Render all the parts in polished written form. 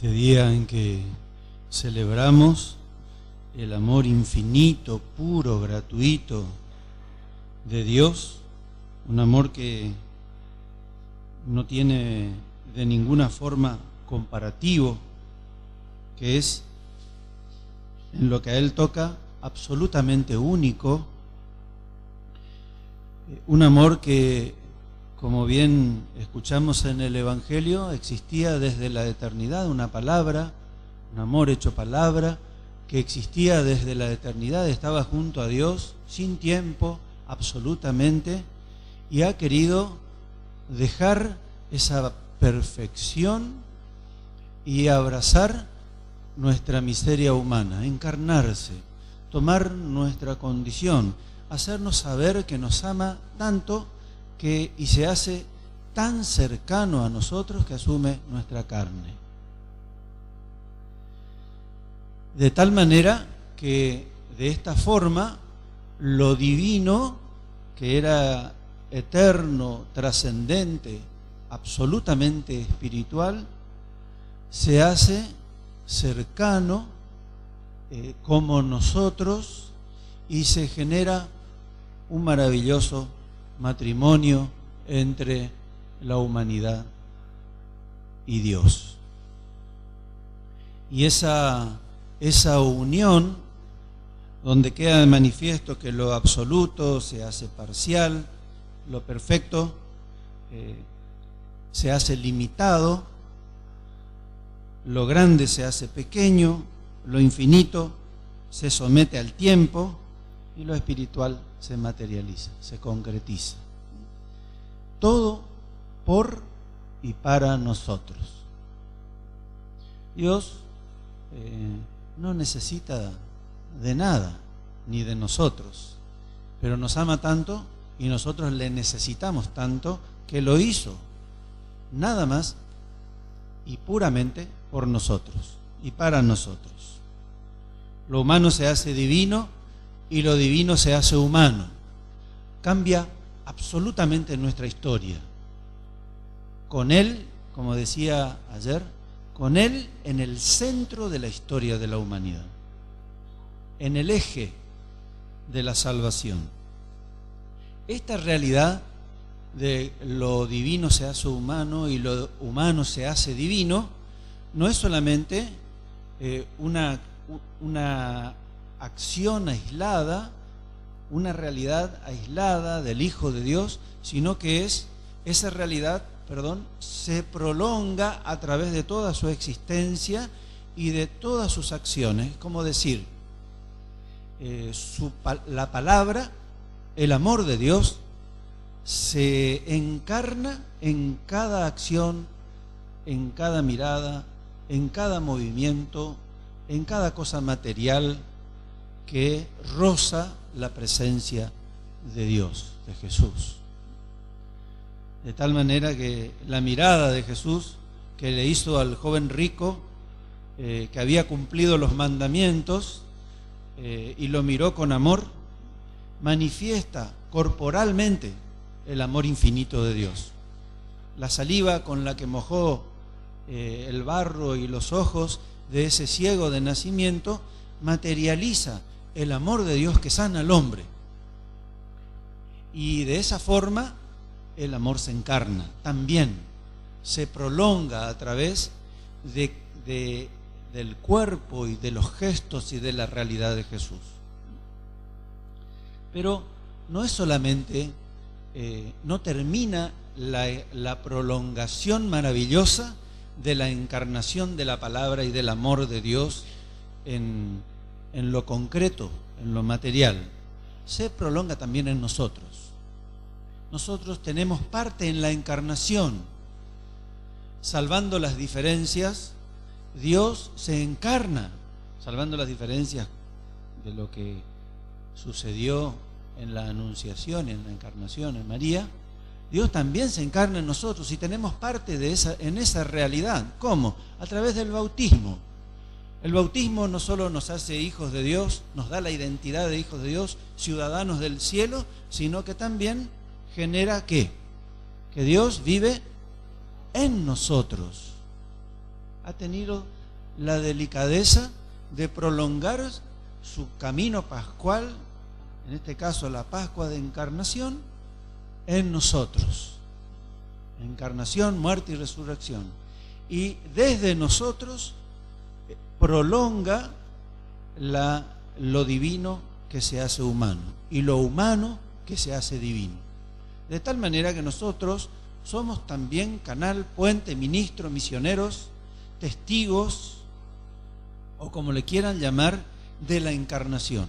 Este día en que celebramos el amor infinito, puro, gratuito de Dios, un amor que no tiene de ninguna forma comparativo, que es en lo que a Él toca absolutamente único, un amor que, como bien escuchamos en el Evangelio, existía desde la eternidad, una palabra, un amor hecho palabra, que existía desde la eternidad, estaba junto a Dios, sin tiempo, absolutamente, y ha querido dejar esa perfección y abrazar nuestra miseria humana, encarnarse, tomar nuestra condición, hacernos saber que nos ama tanto y se hace tan cercano a nosotros que asume nuestra carne. De tal manera que de esta forma lo divino, que era eterno, trascendente, absolutamente espiritual, se hace cercano como nosotros y se genera un maravilloso matrimonio entre la humanidad y Dios. Y esa unión, donde queda de manifiesto que lo absoluto se hace parcial, lo perfecto se hace limitado, lo grande se hace pequeño, lo infinito se somete al tiempo y lo espiritual se materializa, se concretiza. Todo por y para nosotros. Dios no necesita de nada, ni de nosotros, pero nos ama tanto y nosotros le necesitamos tanto que lo hizo, nada más y puramente por nosotros y para nosotros. Lo humano se hace divino y lo divino se hace humano. Cambia absolutamente nuestra historia. Con Él, como decía ayer, con Él en el centro de la historia de la humanidad, en el eje de la salvación. Esta realidad de lo divino se hace humano y lo humano se hace divino no es solamente una acción aislada, una realidad aislada del Hijo de Dios, sino que esa realidad, se prolonga a través de toda su existencia y de todas sus acciones. Como decir, la palabra, el amor de Dios, se encarna en cada acción, en cada mirada, en cada movimiento, en cada cosa material que roza la presencia de Dios, de Jesús. De tal manera que la mirada de Jesús que le hizo al joven rico, que había cumplido los mandamientos y lo miró con amor, manifiesta corporalmente el amor infinito de Dios. La saliva con la que mojó el barro y los ojos de ese ciego de nacimiento materializa el amor de Dios que sana al hombre. Y de esa forma el amor se encarna, también se prolonga a través del cuerpo y de los gestos y de la realidad de Jesús. Pero no es solamente, no termina la prolongación maravillosa de la encarnación de la palabra y del amor de Dios en lo concreto, en lo material. Se prolonga también en nosotros. Nosotros tenemos parte en la encarnación. Salvando las diferencias, Dios se encarna, salvando las diferencias de lo que sucedió en la anunciación, en la encarnación en María. Dios también se encarna en nosotros y tenemos parte en esa realidad. ¿Cómo? A través del bautismo. El bautismo no solo nos hace hijos de Dios, nos da la identidad de hijos de Dios, ciudadanos del cielo, sino que también genera ¿qué? Que Dios vive en nosotros. ha tenido la delicadeza de prolongar su camino pascual, en este caso la Pascua de Encarnación, en nosotros. Encarnación, muerte y resurrección. Y desde nosotros prolonga lo divino que se hace humano y lo humano que se hace divino. De tal manera que nosotros somos también canal, puente, ministro, misioneros, testigos, o como le quieran llamar, de la encarnación,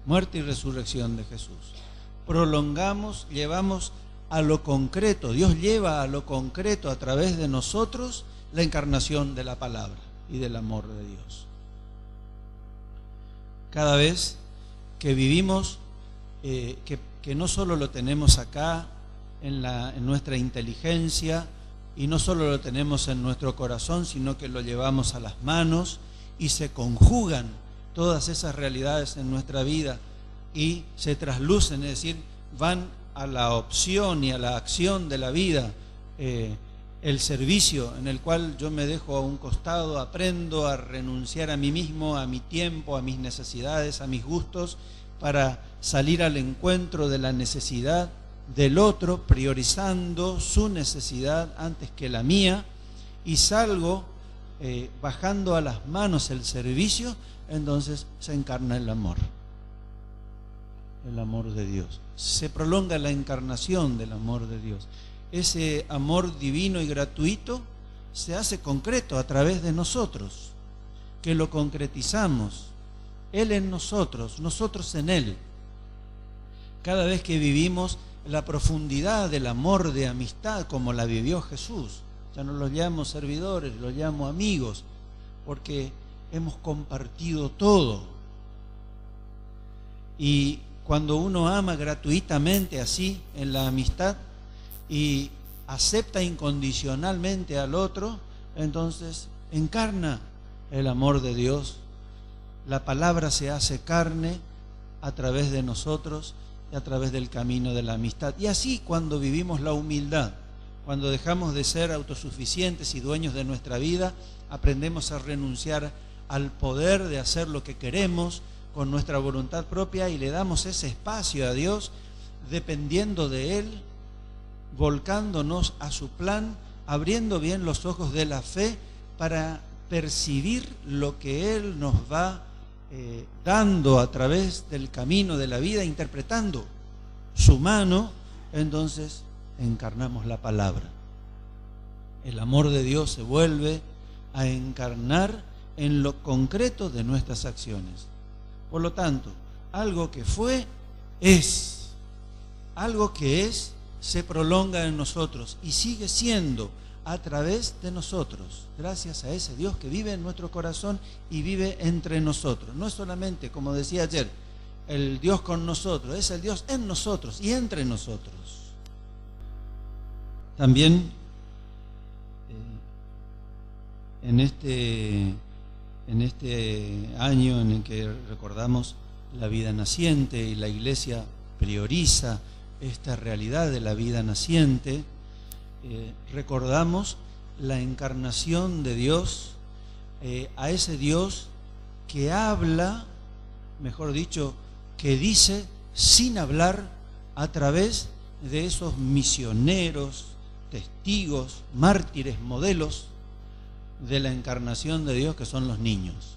muerte y resurrección de Jesús. Prolongamos, llevamos a lo concreto, Dios lleva a lo concreto a través de nosotros la encarnación de la palabra y del amor de Dios. Cada vez que vivimos, que no solo lo tenemos acá en nuestra inteligencia y no solo lo tenemos en nuestro corazón, sino que lo llevamos a las manos y se conjugan todas esas realidades en nuestra vida y se traslucen, es decir, van a la opción y a la acción de la vida, el servicio en el cual yo me dejo a un costado, aprendo a renunciar a mí mismo, a mi tiempo, a mis necesidades, a mis gustos, para salir al encuentro de la necesidad del otro, priorizando su necesidad antes que la mía, y salgo bajando a las manos el servicio. Entonces se encarna el amor de Dios. Se prolonga la encarnación del amor de Dios. Ese amor divino y gratuito se hace concreto a través de nosotros, que lo concretizamos, Él en nosotros, nosotros en Él. Cada vez que vivimos la profundidad del amor de amistad como la vivió Jesús, ya no los llamo servidores, los llamo amigos, porque hemos compartido todo. Y cuando uno ama gratuitamente así en la amistad y acepta incondicionalmente al otro, entonces encarna el amor de Dios. La palabra se hace carne a través de nosotros y a través del camino de la amistad. Y así cuando vivimos la humildad, cuando dejamos de ser autosuficientes y dueños de nuestra vida, aprendemos a renunciar al poder de hacer lo que queremos con nuestra voluntad propia y le damos ese espacio a Dios, dependiendo de Él, volcándonos a su plan, abriendo bien los ojos de la fe para percibir lo que Él nos va dando a través del camino de la vida, interpretando su mano. Entonces encarnamos la palabra. El amor de Dios se vuelve a encarnar en lo concreto de nuestras acciones. Por lo tanto, algo que fue, es. Algo que es, se prolonga en nosotros y sigue siendo a través de nosotros, gracias a ese Dios que vive en nuestro corazón y vive entre nosotros. No es solamente, como decía ayer, el Dios con nosotros, es el Dios en nosotros y entre nosotros. También en este año en el que recordamos la vida naciente y la Iglesia prioriza esta realidad de la vida naciente, recordamos la encarnación de Dios, a ese Dios que habla, mejor dicho, que dice sin hablar a través de esos misioneros, testigos, mártires, modelos de la encarnación de Dios, que son los niños.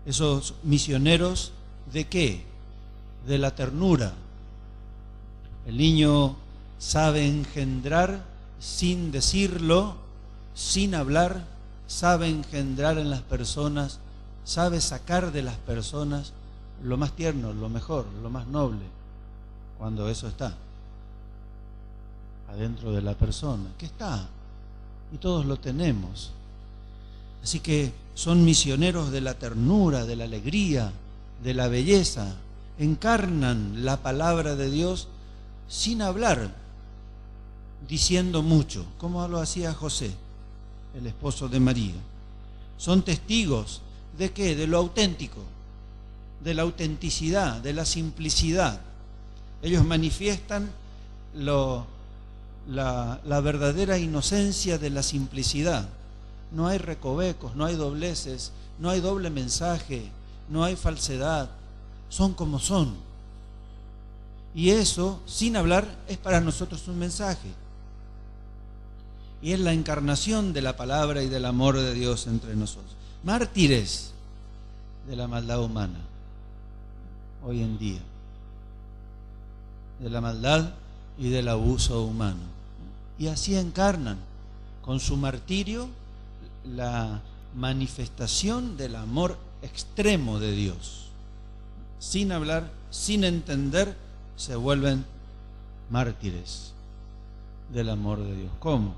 Esos misioneros, ¿de qué? De la ternura. El niño sabe engendrar sin decirlo, sin hablar, sabe engendrar en las personas, sabe sacar de las personas lo más tierno, lo mejor, lo más noble, cuando eso está adentro de la persona, que está, y todos lo tenemos. Así que son misioneros de la ternura, de la alegría, de la belleza, encarnan la palabra de Dios sin hablar, diciendo mucho, como lo hacía José, el esposo de María. Son testigos ¿de qué? De lo auténtico, de la autenticidad, de la simplicidad. Ellos manifiestan la verdadera inocencia de la simplicidad. No hay recovecos, no hay dobleces, no hay doble mensaje, no hay falsedad. Son como son. Y eso, sin hablar, es para nosotros un mensaje. Y es la encarnación de la palabra y del amor de Dios entre nosotros. Mártires de la maldad humana hoy en día, de la maldad y del abuso humano. Y así encarnan con su martirio la manifestación del amor extremo de Dios. Sin hablar, sin entender, se vuelven mártires del amor de Dios. ¿Cómo?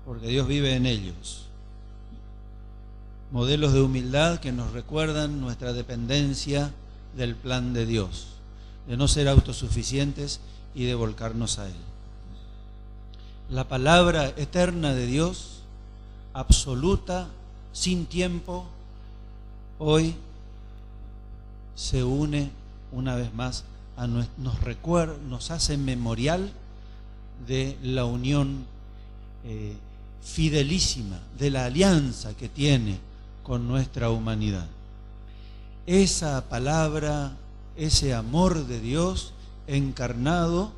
Porque Dios vive en ellos. Modelos de humildad que nos recuerdan nuestra dependencia del plan de Dios, de no ser autosuficientes y de volcarnos a Él. La palabra eterna de Dios, absoluta, sin tiempo, hoy se une una vez más a nos hace memorial de la unión fidelísima, de la alianza que tiene con nuestra humanidad. Esa palabra, ese amor de Dios encarnado,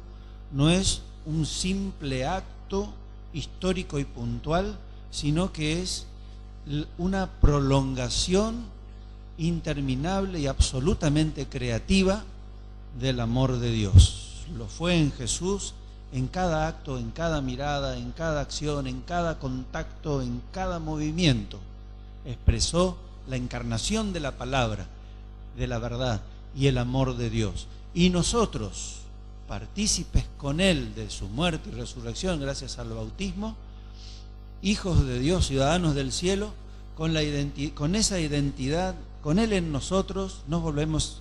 no es un simple acto histórico y puntual, sino que es una prolongación interminable y absolutamente creativa del amor de Dios. Lo fue en Jesús, en cada acto, en cada mirada, en cada acción, en cada contacto, en cada movimiento. Expresó la encarnación de la palabra, de la verdad y el amor de Dios. Y nosotros, partícipes con Él de su muerte y resurrección gracias al bautismo, hijos de Dios, ciudadanos del cielo, con esa identidad, con Él en nosotros, nos volvemos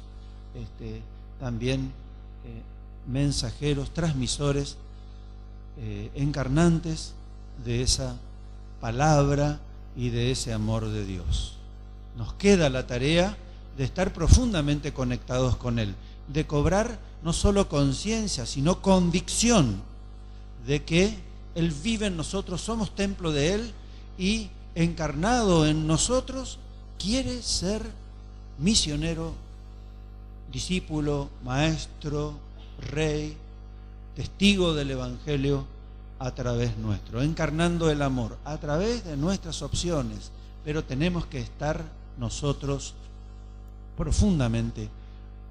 también mensajeros, transmisores, encarnantes de esa palabra y de ese amor de Dios. Nos queda la tarea de estar profundamente conectados con Él, de cobrar no solo conciencia, sino convicción de que Él vive en nosotros, somos templo de Él y encarnado en nosotros quiere ser misionero, discípulo, maestro, rey, testigo del Evangelio a través nuestro, encarnando el amor a través de nuestras opciones, pero tenemos que estar nosotros profundamente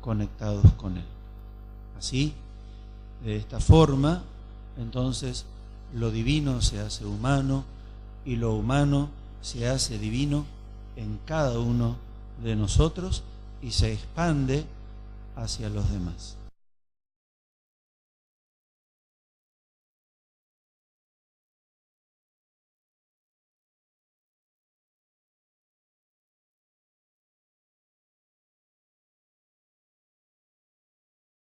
conectados con Él. Así, de esta forma, entonces, lo divino se hace humano y lo humano se hace divino en cada uno de nosotros y se expande hacia los demás.